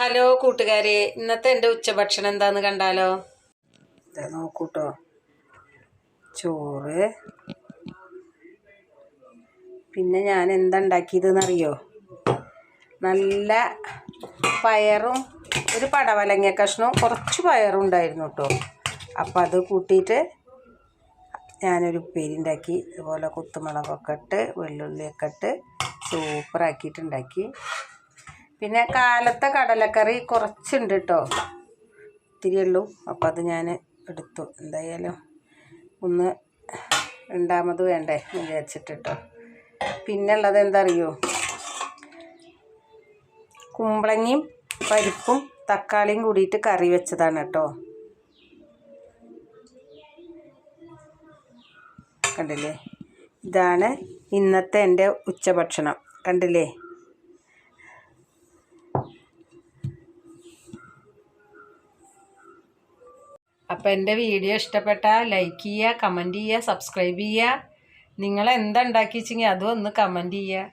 Hello കൂട്ടുകാരെ, ഇന്നത്തെ എൻ്റെ ഉച്ചഭക്ഷണം എന്താന്ന് കണ്ടാലോ? നോക്കൂട്ടോ, ചോറ്. പിന്നെ ഞാൻ എന്താ ഉണ്ടാക്കിയതെന്നറിയോ? നല്ല പയറും ഒരു പടവലങ്ങ കഷ്ണവും കുറച്ച് പയറും ഉണ്ടായിരുന്നു കേട്ടോ. അപ്പം അത് കൂട്ടിയിട്ട് ഞാനൊരു ഉപ്പേരി ഉണ്ടാക്കി. ഇതുപോലെ കുത്തുമുളകൊക്കെ ഇട്ട് വെള്ളുള്ളിയൊക്കെ ഇട്ട് സൂപ്പറാക്കിയിട്ടുണ്ടാക്കി. പിന്നെ കാലത്തെ കടലക്കറി കുറച്ചുണ്ട് കേട്ടോ, ഇത്തിരിയേ ഉള്ളൂ. അപ്പം അത് ഞാൻ എടുത്തു. എന്തായാലും ഒന്ന് രണ്ടാമത് വേണ്ടേ എന്ന് വിചാരിച്ചിട്ടോ. പിന്നെ ഉള്ളത് എന്താ അറിയോ? കുമ്പളങ്ങയും പരിപ്പും തക്കാളിയും കൂടിയിട്ട് കറി വെച്ചതാണ് കേട്ടോ. കണ്ടില്ലേ? ഇതാണ് ഇന്നത്തെ എൻ്റെ ഉച്ചഭക്ഷണം. കണ്ടില്ലേ? അപ്പോൾ എൻ്റെ വീഡിയോ ഇഷ്ടപ്പെട്ടാൽ ലൈക്ക് ചെയ്യുക, കമൻറ്റ് ചെയ്യുക, സബ്സ്ക്രൈബ് ചെയ്യുക. നിങ്ങൾ എന്താ ഉണ്ടാക്കിച്ചെങ്കിൽ അതും ഒന്ന് കമൻറ്റ് ചെയ്യുക.